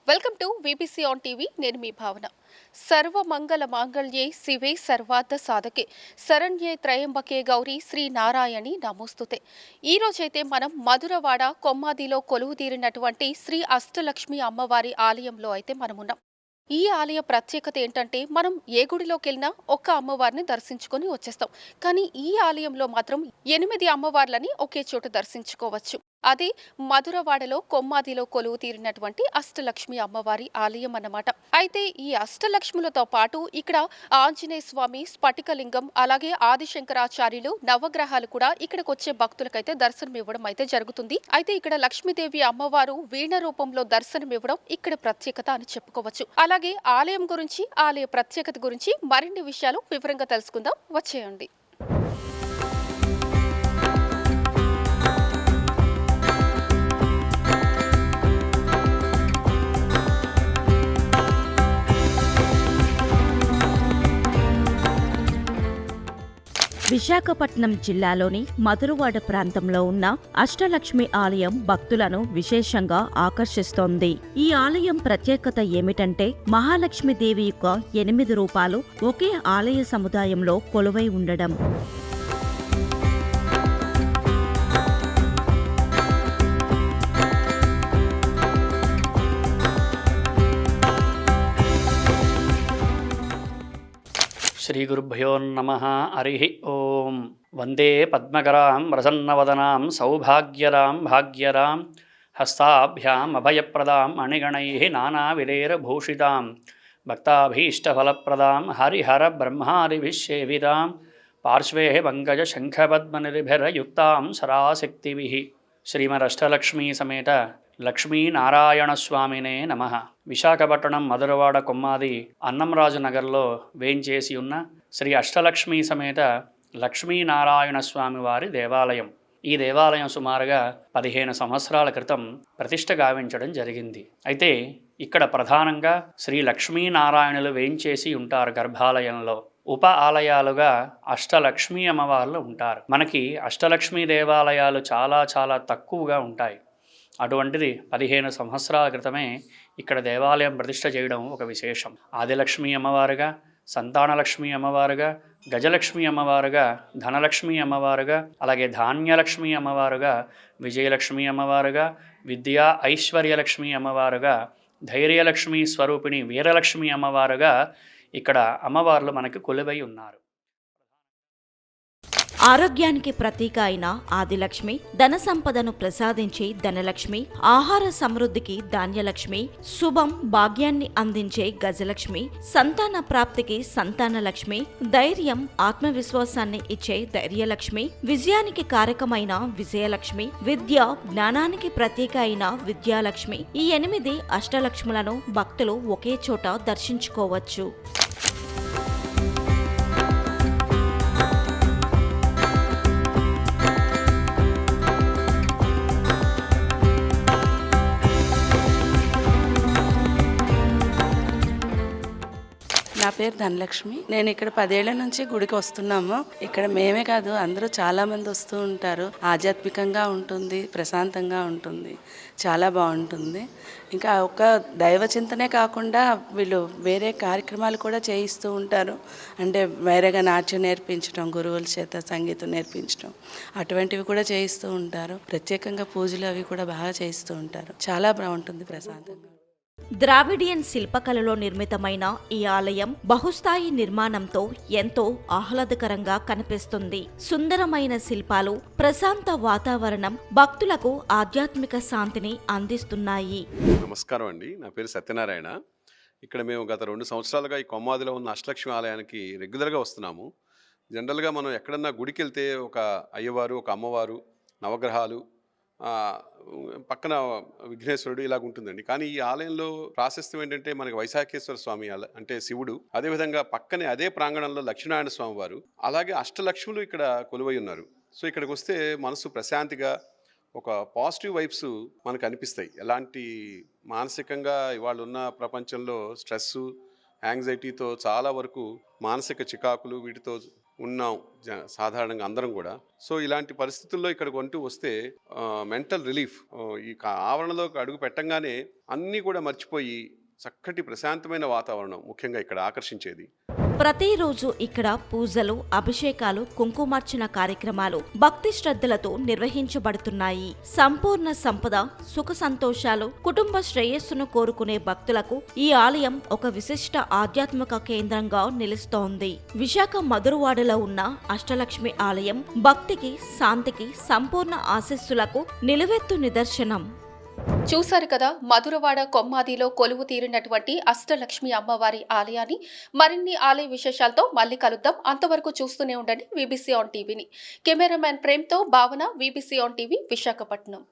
Welcome to VBC on TV. నేను మీ భావన. సర్వమంగళ మాంగళ్యే శివే సర్వార్థ సాధకే శరణ్యే త్రయంబకే గౌరీ శ్రీ నారాయణి నమోస్తుతే. ఈ రోజైతే మనం మధురవాడ కొమ్మాదిలో కొలువు తీరినటువంటి శ్రీ అష్టలక్ష్మి అమ్మవారి ఆలయంలో అయితే మనమున్నాం. ఈ ఆలయ ప్రత్యేకత ఏంటంటే మనం ఏ గుడిలోకి వెళ్ళినా ఒక్క అమ్మవారిని దర్శించుకొని వచ్చేస్తాం. కానీ ఈ ఆలయంలో మాత్రం 8 అమ్మవార్లని ఒకే చోట దర్శించుకోవచ్చు. అది మధురవాడలో కొమ్మాదిలో కొలువు తీరినటువంటి అష్టలక్ష్మి అమ్మవారి ఆలయం అన్నమాట. అయితే ఈ అష్టలక్ష్ములతో పాటు ఇక్కడ ఆంజనేయ స్వామి, స్ఫటికలింగం, అలాగే ఆదిశంకరాచార్యులు, నవగ్రహాలు కూడా ఇక్కడికి వచ్చే భక్తులకైతే దర్శనం ఇవ్వడం అయితే జరుగుతుంది. అయితే ఇక్కడ లక్ష్మీదేవి అమ్మవారు వీణ రూపంలో దర్శనం ఇవ్వడం ఇక్కడ ప్రత్యేకత అని చెప్పుకోవచ్చు. అలాగే ఆలయం గురించి, ఆలయ ప్రత్యేకత గురించి మరిన్ని విషయాలు వివరంగా తెలుసుకుందాం. వచ్చేయండి. విశాఖపట్నం జిల్లాలోని మధురవాడ ప్రాంతంలో ఉన్న అష్టలక్ష్మి ఆలయం భక్తులను విశేషంగా ఆకర్షిస్తోంది. ఈ ఆలయం ప్రత్యేకత ఏమిటంటే మహాలక్ష్మీదేవి యొక్క 8 రూపాలు ఒకే ఆలయ సముదాయంలో కొలువై ఉండడం. శ్రీగురుభ్యో నమః. హరి ఓం. వందే పద్మకరాం ప్రసన్నవదనాం సౌభాగ్యరాం భాగ్యరాం హస్తాభ్యాం అభయప్రదాం అణిగణైః నానావిధైర్భూషితాం భక్తాభీష్టఫలప్రదాం హరిహర బ్రహ్మాదిభిః సేవితాం పార్శ్వే పంకజ శంఖపద్మనిర్భిర్యుక్తాం సరాశక్తిభిః. శ్రీమదష్టలక్ష్మీ సమేత లక్ష్మీనారాయణస్వామినే నమః. విశాఖపట్నం మధురవాడ కొమ్మాది అన్నంరాజు నగర్లో వేంచేసి ఉన్న శ్రీ అష్టలక్ష్మీ సమేత లక్ష్మీనారాయణ స్వామి వారి దేవాలయం. ఈ దేవాలయం సుమారుగా 15 సంవత్సరాల క్రితం ప్రతిష్ఠ గావించడం జరిగింది. అయితే ఇక్కడ ప్రధానంగా శ్రీ లక్ష్మీనారాయణులు వేంచేసి ఉంటారు. గర్భాలయంలో ఉప ఆలయాలుగా అష్టలక్ష్మీ అమ్మవార్లు ఉంటారు. మనకి అష్టలక్ష్మీ దేవాలయాలు చాలా తక్కువగా ఉంటాయి. అటువంటిది 15 సంవత్సరాల క్రితమే ఇక్కడ దేవాలయం ప్రతిష్ఠ చేయడం ఒక విశేషం. ఆదిలక్ష్మి అమ్మవారుగా, సంతానలక్ష్మి అమ్మవారుగా, గజలక్ష్మి అమ్మవారుగా, ధనలక్ష్మి అమ్మవారుగా, అలాగే ధాన్యలక్ష్మి అమ్మవారుగా, విజయలక్ష్మి అమ్మవారుగా, విద్యా ఐశ్వర్యలక్ష్మి అమ్మవారుగా, ధైర్యలక్ష్మి స్వరూపిణి వీరలక్ష్మి అమ్మవారుగా ఇక్కడ అమ్మవార్లు మనకి కొలువై ఉన్నారు. ఆరోగ్యానికి ప్రతీక అయిన ఆదిలక్ష్మి, ధన సంపదను ప్రసాదించే ధనలక్ష్మి, ఆహార సమృద్ధికి ధాన్యలక్ష్మి, శుభం భాగ్యాన్ని అందించే గజలక్ష్మి, సంతాన ప్రాప్తికి సంతానలక్ష్మి, ధైర్యం ఆత్మవిశ్వాసాన్ని ఇచ్చే ధైర్యలక్ష్మి, విజయానికి కారకమైన విజయలక్ష్మి, విద్య జ్ఞానానికి ప్రతీక అయిన విద్యాలక్ష్మి. ఈ 8 అష్టలక్ష్ములను భక్తులు ఒకే చోట దర్శించుకోవచ్చు. నా పేరు ధనలక్ష్మి. నేను ఇక్కడ 10 ఏళ్ల నుంచి గుడికి వస్తున్నాము. ఇక్కడ మేమే కాదు, అందరూ చాలా మంది వస్తూ ఉంటారు. ఆధ్యాత్మికంగా ఉంటుంది, ప్రశాంతంగా ఉంటుంది, చాలా బాగుంటుంది. ఇంకా ఒక దైవ చింతనే కాకుండా వీళ్ళు వేరే కార్యక్రమాలు కూడా చేయిస్తూ ఉంటారు. అంటే వేరేగా నాట్యం నేర్పించడం, గురువుల చేత సంగీతం నేర్పించడం, అటువంటివి కూడా చేయిస్తూ ఉంటారు. ప్రత్యేకంగా పూజలు అవి కూడా బాగా చేయిస్తూ ఉంటారు. చాలా బాగుంటుంది, ప్రశాంతంగా. ద్రావిడియన్ శిల్పకళలో నిర్మితమైన ఈ ఆలయం బహుస్థాయి నిర్మాణంతో ఎంతో ఆహ్లాదకరంగా కనిపిస్తుంది. సుందరమైన శిల్పాలు, ప్రశాంత వాతావరణం భక్తులకు ఆధ్యాత్మిక శాంతిని అందిస్తున్నాయి. నమస్కారం అండి, నా పేరు సత్యనారాయణ. ఇక్కడ మేము గత 2 సంవత్సరాలుగా ఈ కొమ్మాదిలో ఉన్న అష్టలక్ష్మి ఆలయానికి రెగ్యులర్గా వస్తున్నాము. జనరల్గా మనం ఎక్కడన్నా గుడికి వెళ్తే ఒక అయ్యవారు, ఒక అమ్మవారు, నవగ్రహాలు, పక్కన విఘ్నేశ్వరుడు ఇలాగ ఉంటుందండి. కానీ ఈ ఆలయంలో ప్రాశస్త్యం ఏంటంటే మనకి వైశాఖేశ్వర స్వామి అంటే శివుడు, అదేవిధంగా పక్కనే అదే ప్రాంగణంలో లక్ష్మీనారాయణ స్వామి వారు, అలాగే అష్టలక్ష్ములు ఇక్కడ కొలువై ఉన్నారు. సో ఇక్కడికి వస్తే మనసు ప్రశాంతిగా ఒక పాజిటివ్ వైబ్స్ మనకు అనిపిస్తాయి. ఎలాంటి మానసికంగా ఇవాళ ఉన్న ప్రపంచంలో స్ట్రెస్సు, యాంగ్జైటీతో చాలా వరకు మానసిక చికాకులు వీటితో ఉన్నాం సాధారణంగా అందరం కూడా. సో ఇలాంటి పరిస్థితుల్లో ఇక్కడికి వస్తే మెంటల్ రిలీఫ్, ఈ ఆవరణలోకి అడుగు పెట్టంగానే అన్నీ కూడా మర్చిపోయి చక్కటి ప్రశాంతమైన వాతావరణం ముఖ్యంగా ఇక్కడ ఆకర్షించేది. ప్రతిరోజు ఇక్కడ పూజలు, అభిషేకాలు, కుంకుమార్చన కార్యక్రమాలు భక్తి శ్రద్ధలతో నిర్వహించబడుతున్నాయి. సంపూర్ణ సంపద, సుఖ సంతోషాలు, కుటుంబ శ్రేయస్సును కోరుకునే భక్తులకు ఈ ఆలయం ఒక విశిష్ట ఆధ్యాత్మిక కేంద్రంగా నిలుస్తోంది. విశాఖ మధురవాడలో ఉన్న అష్టలక్ష్మి ఆలయం భక్తికి, శాంతికి, సంపూర్ణ ఆశీస్సులకు నిలువెత్తు నిదర్శనం. చూశారు కదా, మధురవాడ కొమ్మాదిలో కొలువు తీరినటువంటి అష్టలక్ష్మి అమ్మవారి ఆలయాన్ని. మరిన్ని ఆలయ విశేషాలతో మళ్ళీ కలుద్దాం. అంతవరకు చూస్తూనే ఉండండి వీబీసీ ఆన్ టీవీని. కెమెరామ్యాన్ ప్రేమ్తో భావన, వీబీసీ ఆన్ టీవీ, విశాఖపట్నం.